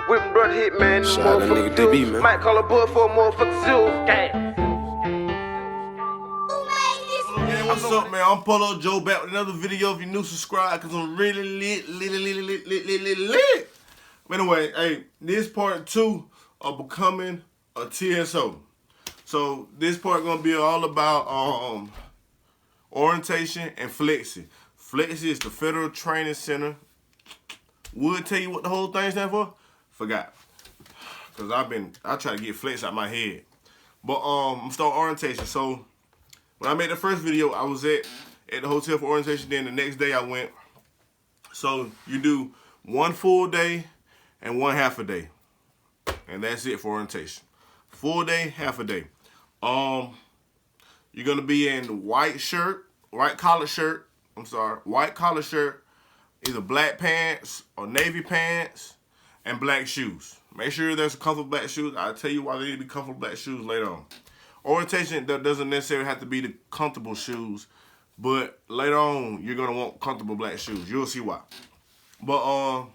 With my brother Hitman, the Shout out that motherfucker nigga DB, do. man. Might call a bud for a motherfucker zoo. Gang. What's up, man? I'm Polo Joe back with another video. If you're new, subscribe, because I'm really lit. But anyway, hey, this part 2 of becoming a TSO. So this part gonna be all about orientation and Fletc. Fletc is the Federal Training Center. Would tell you what the whole thing stands for? Forgot. Cause I try to get Fletc out my head. But I'm starting orientation. So when I made the first video, I was at the hotel for orientation. Then the next day I went. So you do 1 full day and 1 half a day. And that's it for orientation. Full day, half a day. You're gonna be in white collar shirt, either black pants or navy pants, and black shoes. Make sure there's comfortable black shoes. I'll tell you why they need to be comfortable black shoes later on. Orientation doesn't necessarily have to be the comfortable shoes, but later on you're gonna want comfortable black shoes. You'll see why. But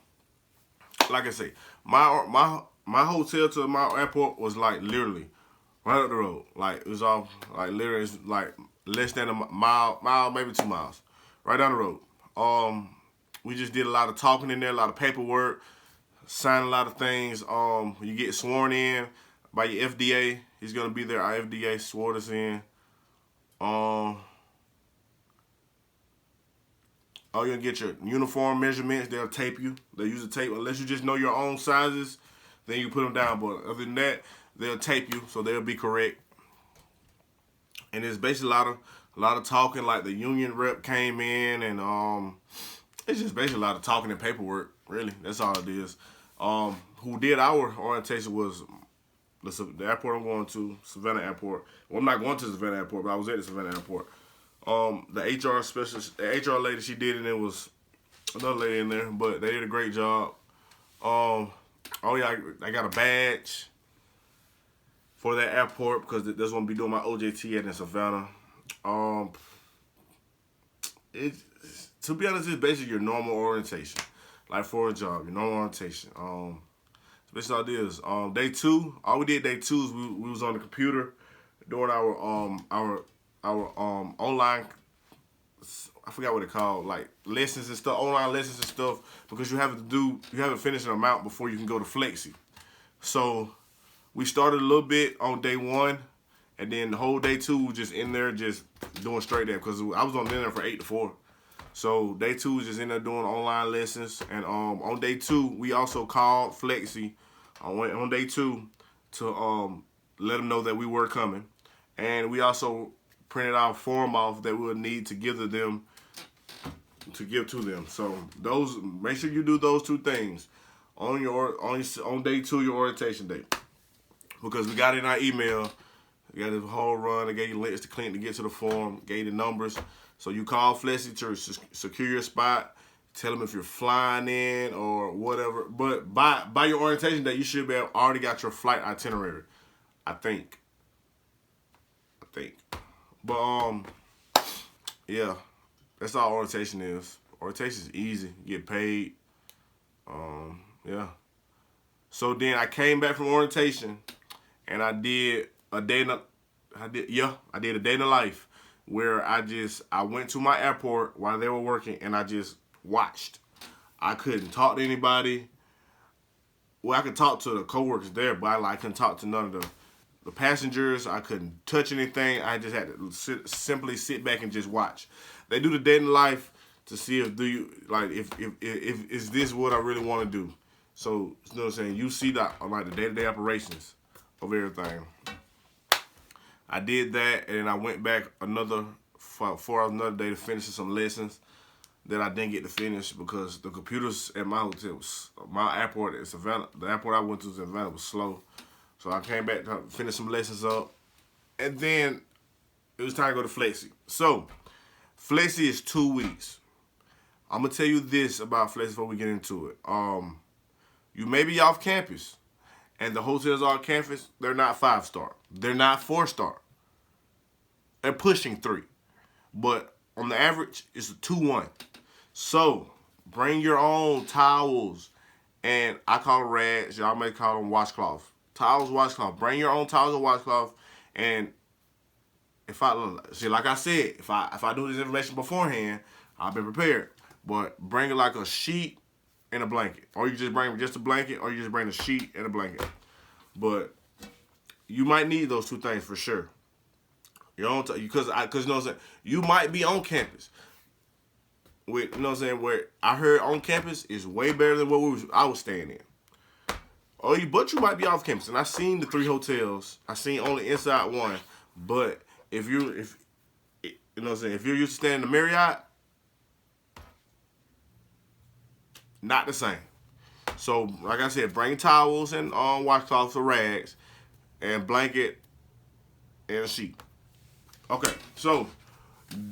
like I say, my hotel to my airport was like literally right up the road. Like it was all like literally it's like less than a mile, maybe 2 miles, right down the road. We just did a lot of talking in there, a lot of paperwork, signed a lot of things. You get sworn in by your FDA. He's gonna be there. Our FDA swore us in. Oh, you're gonna get your uniform measurements. They'll tape you. They'll use a tape. Unless you just know your own sizes, then you put them down. But other than that, they'll tape you, so they'll be correct. And it's basically a lot of talking. Like the union rep came in, and it's just basically a lot of talking and paperwork. Really, that's all it is. Who did our orientation was the airport I'm going to, Savannah Airport. Well, I'm not going to Savannah Airport, but I was at the Savannah Airport. The HR specialist, the HR lady, she did it, and it was another lady in there, but they did a great job. Oh yeah, I got a badge for that airport because that's what I'm be doing my OJT at in Savannah. To be honest, it's basically your normal orientation, like for a job, your normal orientation. Basically all it is. Day 2, all we did day 2 is we was on the computer doing our online, I forgot what it called, like lessons and stuff, online lessons and stuff, because you have to finish an amount before you can go to Fletc. So we started a little bit on day 1, and then the whole day 2 was just in there just doing straight there, because I was on there from 8 to 4. So day 2 was just in there doing online lessons, and on day 2 we also called Fletc on day 2 to let them know that we were coming, and we also printed our form off that we would need to give to them. So those, make sure you do those 2 things on day 2, your orientation day, because we got in our email. We got the whole run. They gave you links to get to the form, gave you the numbers. So you call Fletc to secure your spot. Tell them if you're flying in or whatever. But by your orientation day, you should be already got your flight itinerary. I think. But yeah, that's all orientation is. Orientation is easy. You get paid. Yeah. So then I came back from orientation, and I did a day in the life, where I went to my airport while they were working, and I just watched. I couldn't talk to anybody. Well, I could talk to the coworkers there, but I couldn't talk to none of the passengers. I couldn't touch anything. I just had to simply sit back and just watch. They do the day in the life to see if is this what I really want to do. So you know what I'm saying. You see the day-to-day operations of everything. I did that, and then I went back another 4 hours another day to finish some lessons that I didn't get to finish because the computers at my hotel my airport in Savannah, the airport I went to in Savannah was slow. So I came back to finish some lessons up, and then it was time to go to Fletc. So Fletc is 2 weeks. I'm gonna tell you this about Fletc before we get into it. You may be off campus, and the hotels off campus, they're not 5-star. They're not 4-star. They're pushing 3. But on the average, it's a 2-1. So bring your own towels and I call them rags. Y'all may call them washcloth. Towels, washcloth. Bring your own towels and washcloth. And if I see, like I said, if I do this information beforehand, I'll be prepared. But bring like a sheet and a blanket, or you just bring just a blanket, or you just bring a sheet and a blanket. But you might need those two things for sure. Your own, because you know what I'm saying. You might be on campus. With, you know what I'm saying, where I heard on campus is way better than what I was staying in. But you might be off campus, and I seen the 3 hotels. I seen only inside one. But if you know what I'm saying, if you're used to staying in the Marriott, not the same. So like I said, bring towels and washcloths or rags, and blanket and a sheet. Okay, so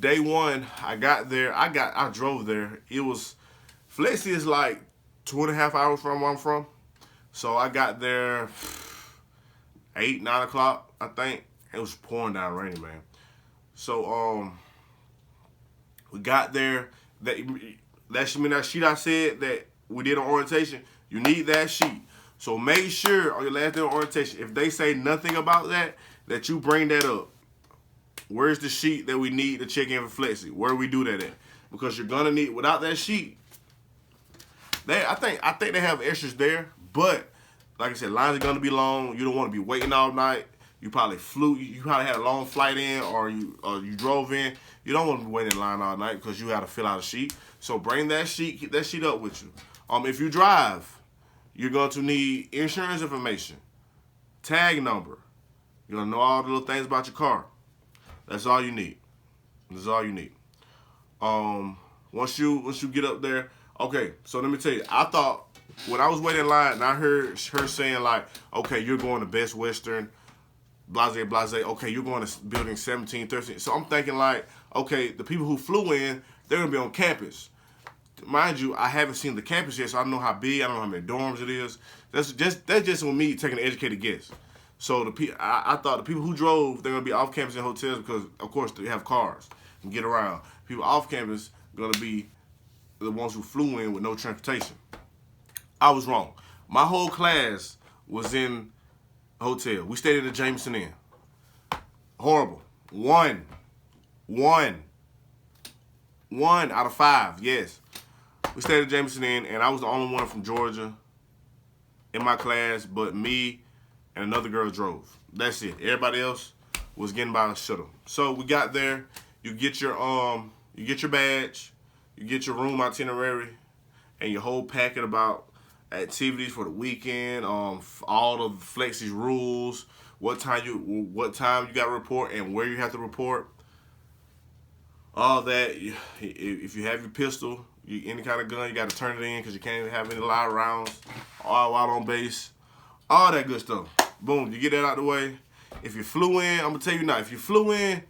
day one, I got there. I drove there. It was Fletc is like 2.5 hours from where I'm from. So I got there 8, 9 o'clock, I think. It was pouring down raining, man. So we got there. That sheet I said that we did on orientation, you need that sheet. So make sure on your last day of orientation, if they say nothing about that you bring that up. Where's the sheet that we need to check in for Fletc? Where do we do that at? Because you're gonna need, without that sheet, I think they have extras there, but like I said, lines are gonna be long. You don't want to be waiting all night. You probably had a long flight in, or you drove in. You don't want to be waiting in line all night because you had to fill out a sheet. So bring that sheet, keep that sheet up with you. If you drive, you're going to need insurance information, tag number. You're gonna know all the little things about your car. That's all you need. That's all you need. Once you get up there, okay. So let me tell you, I thought when I was waiting in line and I heard her saying like, okay, you're going to Best Western, blase. Okay, you're going to building 17, 13. So I'm thinking like, okay, the people who flew in, they're gonna be on campus. Mind you, I haven't seen the campus yet, so I don't know how big. I don't know how many dorms it is. That's just with me taking an educated guess. So I thought the people who drove, they're gonna be off campus in hotels because, of course, they have cars and get around. People off campus gonna be the ones who flew in with no transportation. I was wrong. My whole class was in a hotel. We stayed in the Jameson Inn. Horrible. One out of 5. Yes, we stayed at Jameson Inn, and I was the only one from Georgia in my class, but me and another girl drove. That's it. Everybody else was getting by a shuttle. So we got there. You get your badge, you get your room itinerary, and your whole packet about activities for the weekend. All of Fletc's rules, what time you got to report, and where you have to report. All that. If you have your pistol, any kind of gun, you got to turn it in because you can't even have any live rounds. All out on base. All that good stuff. Boom, you get that out the way. If you flew in, I'm gonna tell you now, if you flew in,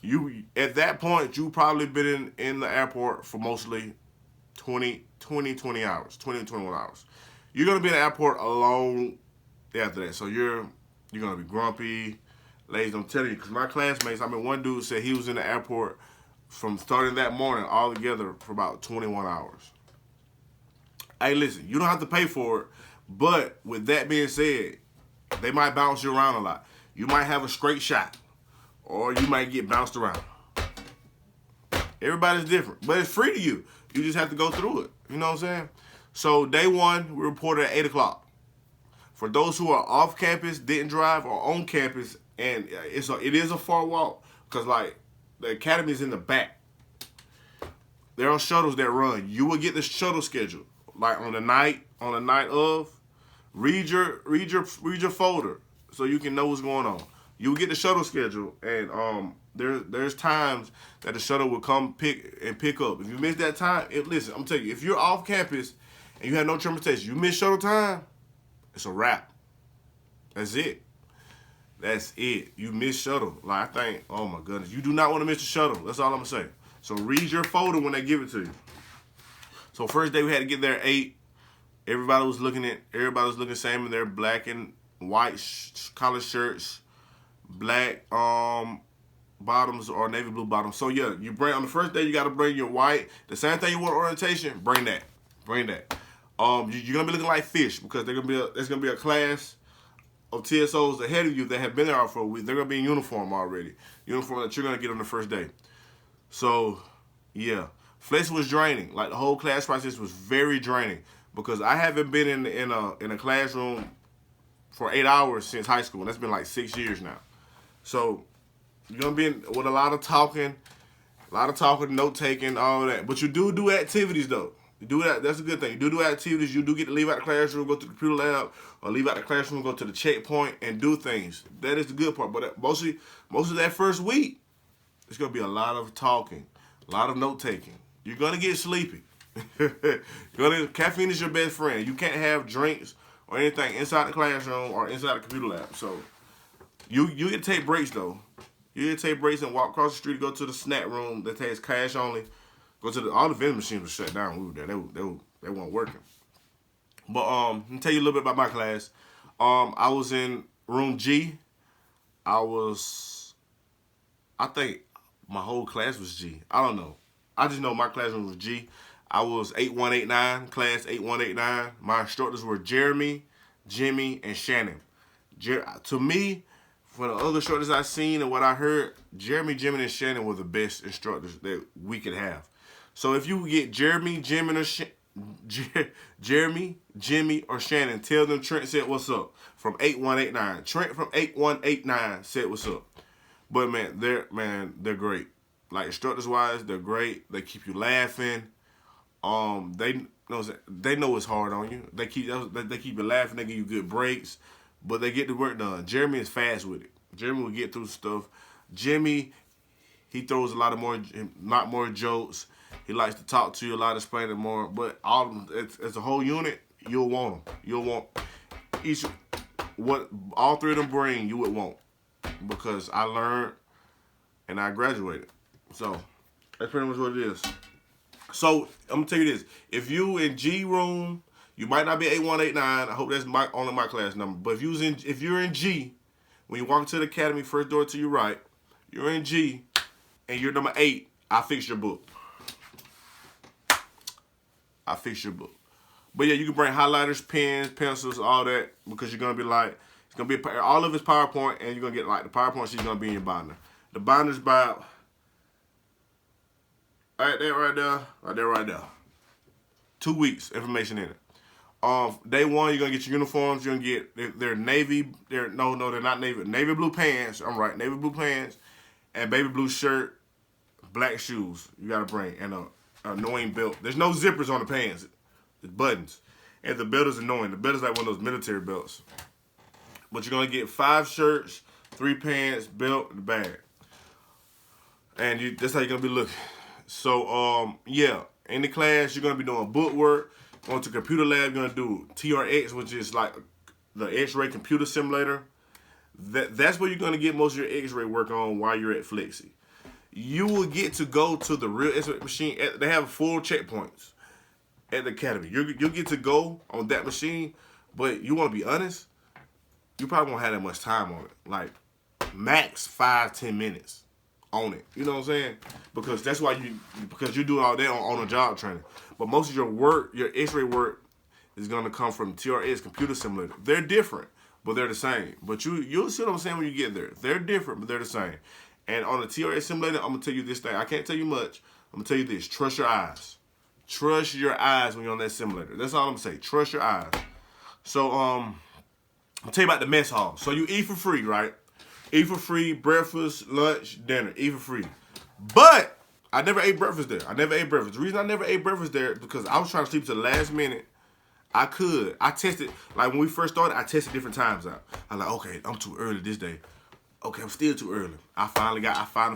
you at that point you probably been in the airport for mostly 20 hours, 20 to 21 hours. You're gonna be in the airport alone after that. So you're gonna be grumpy. Ladies, I'm telling you, because my classmates, one dude said he was in the airport from starting that morning all together for about 21 hours. Hey, listen, you don't have to pay for it, but with that being said, they might bounce you around a lot. You might have a straight shot, or you might get bounced around. Everybody's different, but it's free to you. You just have to go through it. You know what I'm saying? So day one, we reported at 8 o'clock. For those who are off campus, didn't drive, or on campus, and it is a far walk, because like the academy is in the back. There are shuttles that run. You will get the shuttle schedule. Like on the night of, read your folder so you can know what's going on. You will get the shuttle schedule, and there's times that the shuttle will come pick up. If you miss that time, listen, I'm telling you, if you're off campus and you have no transportation, you miss shuttle time, it's a wrap. That's it. That's it. You miss shuttle. Like, I think, oh my goodness, you do not want to miss the shuttle. That's all I'm gonna say. So read your folder when they give it to you. So first day we had to get there at 8. Everybody was looking same in their black and white collar shirts, black bottoms or navy blue bottoms. So yeah, you bring on the first day you got to bring your white. The same thing you want orientation, bring that. You're gonna be looking like fish because there's gonna be a class of TSOs ahead of you that have been there for a week. They're gonna be in uniform already, uniform that you're gonna get on the first day. So, yeah, Fletc was draining. Like the whole class process was very draining because I haven't been in a classroom for 8 hours since high school. That's been like 6 years now. So you're gonna be in with a lot of talking, note taking, all that. But you do activities though. You do that. That's a good thing. You do activities. You do get to leave out the classroom, go to the computer lab, or leave out the classroom, go to the checkpoint, and do things. That is the good part. But most of that first week, it's gonna be a lot of talking, a lot of note taking. You're gonna get sleepy. Caffeine is your best friend. You can't have drinks or anything inside the classroom or inside the computer lab. So you get to take breaks though. You get to take breaks and walk across the street, go to the snack room that takes cash only. Go to all the vending machines were shut down. We were there. They weren't working. But let me tell you a little bit about my class. I was in room G. I think my whole class was G. I don't know. I just know my classroom was G. I was 8189, class 8189. My instructors were Jeremy, Jimmy, and Shannon. To me, for the other instructors I've seen and what I heard, Jeremy, Jimmy, and Shannon were the best instructors that we could have. So if you get Jeremy, Jimmy, or Shannon, tell them Trent said what's up from 8189. Trent from 8189 said what's up. But they're great. Like instructors wise, they're great. They keep you laughing. They know it's hard on you. They keep you laughing. They give you good breaks, but they get the work done. Jeremy is fast with it. Jeremy will get through stuff. Jimmy, he throws a lot more jokes. He likes to talk to you a lot, explain it more. But as a whole unit, you'll want them. You'll want what all three of them bring. You would want because I learned and I graduated. So that's pretty much what it is. So I'm gonna tell you this: if you in G room, you might not be 8189. I hope that's only my class number. But if you're in G, when you walk into the academy, first door to your right, you're in G, and you're number 8. I fixed your book. But yeah, you can bring highlighters, pens, pencils, all that because you're gonna be like it's gonna be all of it's PowerPoint, and you're gonna get like the PowerPoint sheet's gonna be in your binder. The binder's about right there. 2 weeks information in it. Day one, you're gonna get your uniforms. You're gonna get they're navy. They're not navy. Navy blue pants. I'm right, navy blue pants and baby blue shirt, black shoes. You gotta bring and a annoying belt. There's no zippers on the pants. It's buttons, and the belt is annoying. The belt is like one of those military belts. But you're gonna get 5 shirts, 3 pants, belt, and a bag, and that's how you're gonna be looking. So yeah, in the class you're gonna be doing book work. Going to computer lab, you're gonna do TRX, which is like the X-ray computer simulator. That's where you're gonna get most of your X-ray work on while you're at Fletc. You will get to go to the real X-ray machine. They have full checkpoints at the academy. You'll get to go on that machine, but you want to be honest, you probably won't have that much time on it. Like max 5-10 minutes on it. You know what I'm saying? Because that's why you do all that on a job training. But most of your work, your X-ray work, is gonna come from TRX computer simulator. They're different, but they're the same. But you'll see what I'm saying when you get there. They're different, but they're the same. And on the TRX simulator, I'm gonna tell you this thing. I can't tell you much. I'm gonna tell you this. Trust your eyes. Trust your eyes when you're on that simulator. That's all I'm gonna say. Trust your eyes. So I'll tell you about the mess hall. So you eat for free, right? Eat for free, breakfast, lunch, dinner. Eat for free. But I never ate breakfast there. The reason I never ate breakfast there is because I was trying to sleep to the last minute. I tested, like when we first started, I tested different times out. I was like, okay, I'm too early this day. Okay, I'm still too early. I finally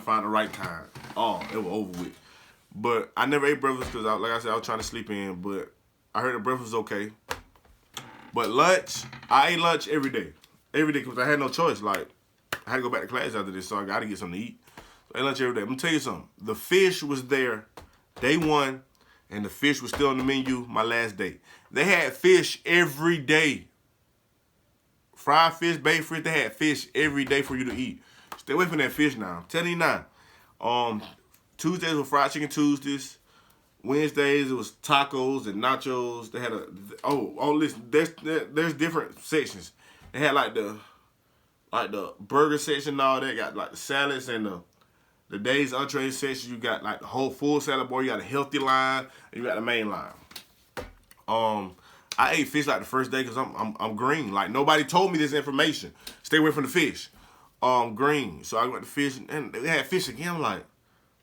found the right time. Oh, it was over with. But I never ate breakfast because, like I said, I was trying to sleep in. But I heard the breakfast was okay. But lunch, I ate lunch every day. Every day because I had no choice. Like, I had to go back to class after this, so I got to get something to eat. So I ate lunch every day. I'm going to tell you something. The fish was there day one, and the fish was still on the menu my last day. They had fish every day. Fried fish, baked fish, they had fish every day for you to eat. Stay away from that fish now. I'm telling you now. Tuesdays were fried chicken Tuesdays. Wednesdays it was tacos and nachos. They had listen, there's different sections. They had like the burger section and all that. Got like the salads and the day's entree section. You got like the whole full salad bar. You got a healthy line and you got the main line. I ate fish like the first day because I'm green. Like nobody told me this information. Stay away from the fish. Green. So I went to fish and they had fish again. I'm like,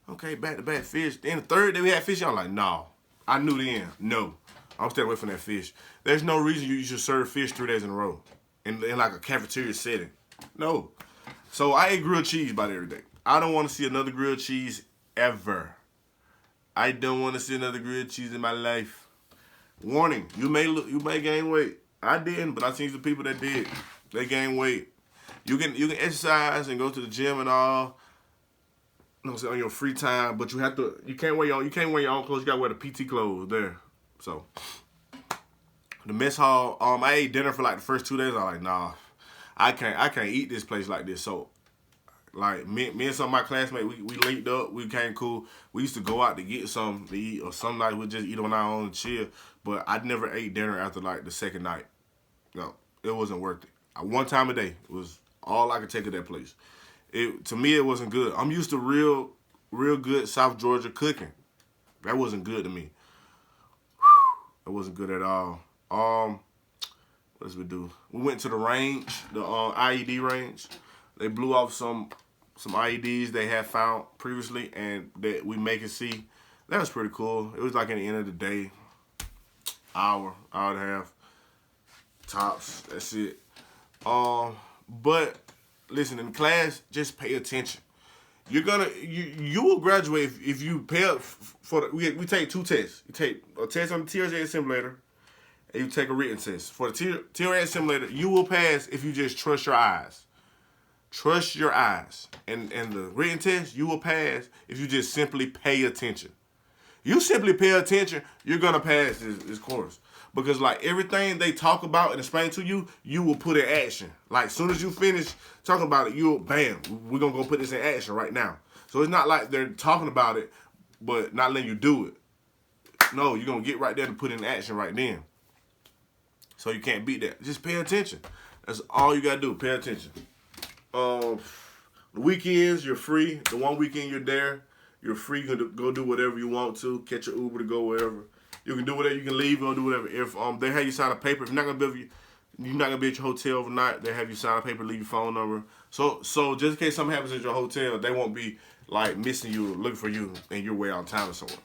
okay, back to back fish. Then the third day we had fish. I'm like, no. I knew then. No. I'm staying away from that fish. There's no reason you should serve fish 3 days in a row in like a cafeteria setting. No. So I ate grilled cheese about every day. I don't want to see another grilled cheese ever. I don't want to see another grilled cheese in my life. Warning, you may gain weight. I didn't, but I seen some people that did. They gained weight. You can exercise and go to the gym and all, you know, on your free time, but you can't wear your own clothes. You gotta wear the PT clothes there. So the mess hall, I ate dinner for like the first 2 days. I was like, nah, I can't eat this place like this. So like me and some of my classmates, we linked up, we became cool. We used to go out to get something to eat, or some nights we just eat on our own and chill. But I never ate dinner after like the second night. No, it wasn't worth it. One time a day was all I could take of that place. To me, it wasn't good. I'm used to real good South Georgia cooking. That wasn't good to me. That wasn't good at all. What else we do? We went to the range, the IED range. They blew off some IEDs they had found previously, and that we make it see. That was pretty cool. It was like at the end of the day, hour and a half, tops. That's it. But listen, in class, just pay attention. You will graduate if you pay up for we take 2 tests. You take a test on the TSA simulator, and you take a written test. For the TSA simulator, you will pass if you just trust your eyes. Trust your eyes. And the written test, you will pass if you just simply pay attention. You simply pay attention, you're gonna pass this course. Because like everything they talk about and explain to you, you will put in action. Like as soon as you finish talking about it, bam, we're gonna go put this in action right now. So it's not like they're talking about it, but not letting you do it. No, you're gonna get right there to put in action right then. So you can't beat that. Just pay attention. That's all you gotta do, pay attention. The weekends, you're free. The one weekend you're there, you're free to go do whatever you want to. Catch your Uber to go wherever. You can do whatever. You can leave or do whatever. If they have you sign a paper, if you're not gonna be at your hotel overnight, they have you sign a paper, leave your phone number. So just in case something happens at your hotel, they won't be like missing you, looking for you, and you're way out of town or somewhere.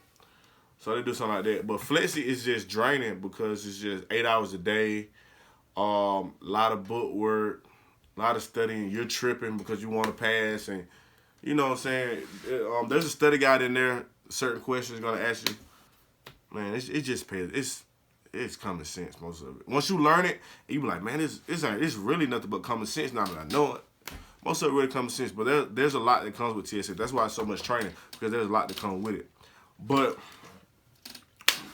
So they do something like that. But Fletc is just draining because it's just 8 hours a day, a lot of book work, a lot of studying. You're tripping because you want to pass, and you know what I'm saying. There's a study guide in there. Certain questions gonna ask you. Man, it just pays. It's common sense, most of it. Once you learn it, you be like, man, it's really nothing but common sense now that I know it. Most of it really common sense, but there's a lot that comes with TSA. That's why it's so much training, because there's a lot that comes with it. But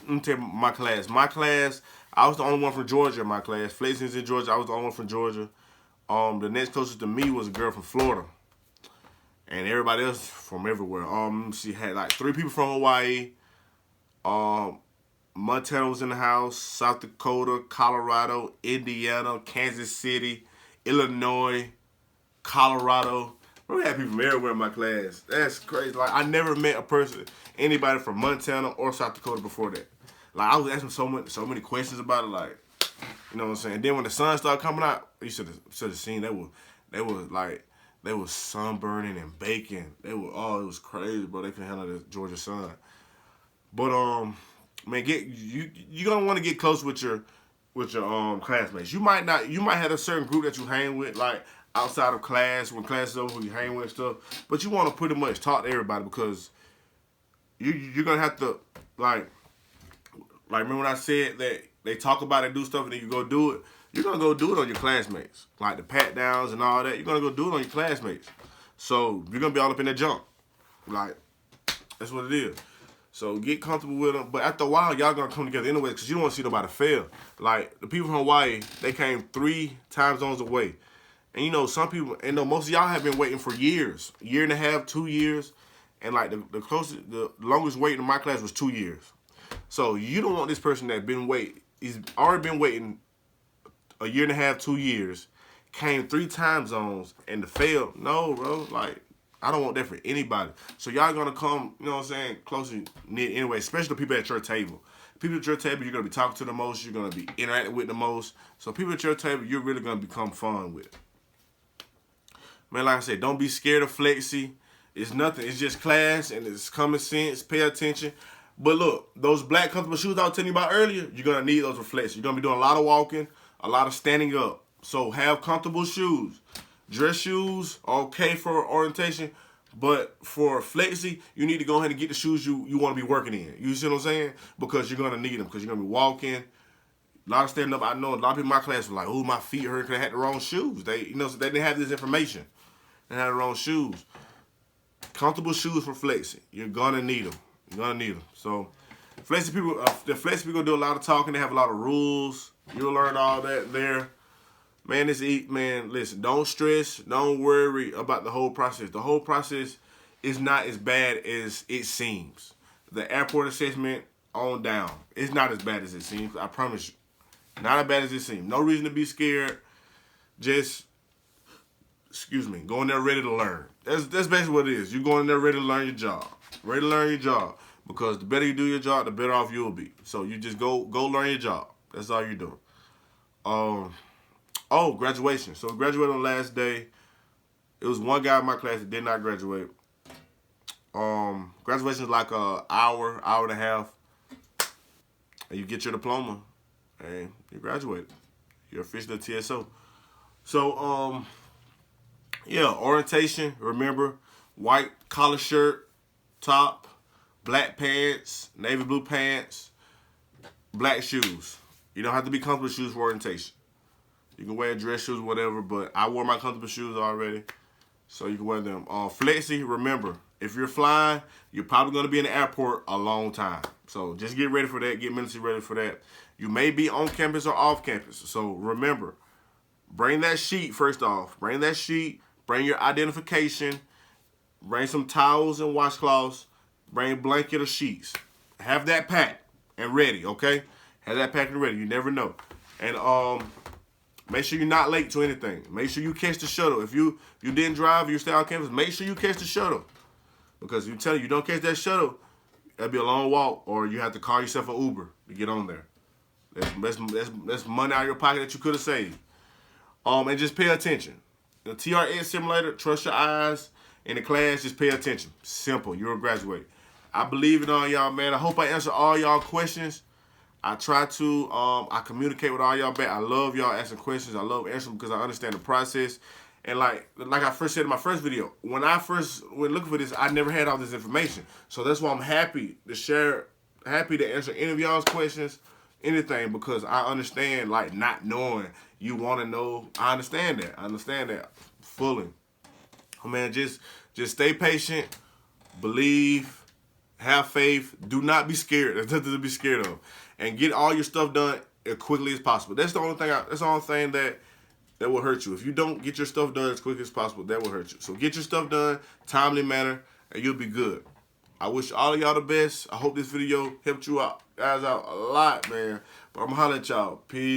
let me tell you my class. My class, I was the only one from Georgia in my class. Fletc is in Georgia. I was the only one from Georgia. The next closest to me was a girl from Florida. And everybody else from everywhere. She had like 3 people from Hawaii. Montana was in the house, South Dakota, Colorado, Indiana, Kansas City, Illinois, Colorado. We had people from everywhere in my class. That's crazy. Like I never met anybody from Montana or South Dakota before that. Like I was asking so many questions about it. Like, you know what I'm saying. Then when the sun started coming out, you should have seen they were sunburning and baking. It was crazy, bro. They couldn't handle the Georgia sun. But man, you're gonna want to get close with your classmates. You might have a certain group that you hang with, like outside of class, when class is over, who you hang with and stuff. But you want to pretty much talk to everybody, because you're gonna have to like remember when I said that they talk about it, do stuff, and then you go do it. You're gonna go do it on your classmates, like the pat downs and all that. You're gonna go do it on your classmates. So you're gonna be all up in that junk. Like that's what it is. So get comfortable with them. But after a while, y'all gonna come together anyway, because you don't want to see nobody fail. Like the people from Hawaii, they came 3 time zones away. And you know, some people, and most of y'all have been waiting for years, 1.5 years, 2 years. And like the longest wait in my class was 2 years. So you don't want this person that he's already been waiting a year and a half, 2 years, came 3 time zones and to fail. No, bro. Like, I don't want that for anybody. So y'all gonna come, you know what I'm saying, closer knit anyway, especially the people at your table. People at your table, you're gonna be talking to the most, you're gonna be interacting with the most. So people at your table, you're really gonna become fun with. Man, like I said, don't be scared of Fletc. It's nothing. It's just class and it's common sense. Pay attention. But look, those black comfortable shoes I was telling you about earlier, you're gonna need those for Fletc. You're gonna be doing a lot of walking, a lot of standing up. So have comfortable shoes. Dress shoes are okay for orientation, but for Fletc, you need to go ahead and get the shoes you want to be working in. You see what I'm saying? Because you're gonna need them. Because you're gonna be walking. A lot of standing up. I know a lot of people in my class were like, "Oh, my feet hurt because I had the wrong shoes." They, so they didn't have this information. They had the wrong shoes. Comfortable shoes for Fletc. You're gonna need them. You're gonna need them. So, Fletc people, the Fletc people do a lot of talking. They have a lot of rules. You'll learn all that there. Man, man, listen, don't stress, don't worry about the whole process. The whole process is not as bad as it seems. The airport assessment on down, it's not as bad as it seems. I promise you. Not as bad as it seems. No reason to be scared. Just, go in there ready to learn. That's basically what it is. You're going in there ready to learn your job. Ready to learn your job. Because the better you do your job, the better off you'll be. So you just go learn your job. That's all you're doing. Oh, graduation. So we graduated on the last day. It was one guy in my class that did not graduate. Graduation is like an hour and a half. And you get your diploma. And you graduated. You're officially a TSO. So, yeah, orientation. Remember, white collar shirt, top, black pants, navy blue pants, black shoes. You don't have to be comfortable shoes for orientation. You can wear dress shoes, whatever, but I wore my comfortable shoes already, so you can wear them. Fletc, remember, if you're flying, you're probably going to be in the airport a long time. So just get ready for that. Get mentally ready for that. You may be on campus or off campus. So remember, bring that sheet first off. Bring that sheet. Bring your identification. Bring some towels and washcloths. Bring blanket or sheets. Have that packed and ready, okay? Have that packed and ready. You never know. And make sure you're not late to anything. Make sure you catch the shuttle. If you didn't drive, you stay on campus, make sure you catch the shuttle. Because you tell you don't catch that shuttle, that'd be a long walk, or you have to call yourself an Uber to get on there. That's money out of your pocket that you could have saved. And just pay attention. The TRS simulator, trust your eyes. In the class, just pay attention. Simple. You'll graduate. I believe in all y'all, man. I hope I answer all y'all questions. I try to, I communicate with all y'all back. I love y'all asking questions. I love answering because I understand the process. And like I first said in my first video, when I first went looking for this, I never had all this information. So that's why I'm happy to share, happy to answer any of y'all's questions, anything, because I understand, like, not knowing. You want to know. I understand that. I understand that fully. Oh, man, just stay patient, believe, have faith. Do not be scared. There's nothing to be scared of. And get all your stuff done as quickly as possible. That's the only thing. That's the only thing that will hurt you. If you don't get your stuff done as quickly as possible, that will hurt you. So get your stuff done, timely manner, and you'll be good. I wish all of y'all the best. I hope this video helped you guys out a lot, man. But I'm gonna holler at y'all. Peace.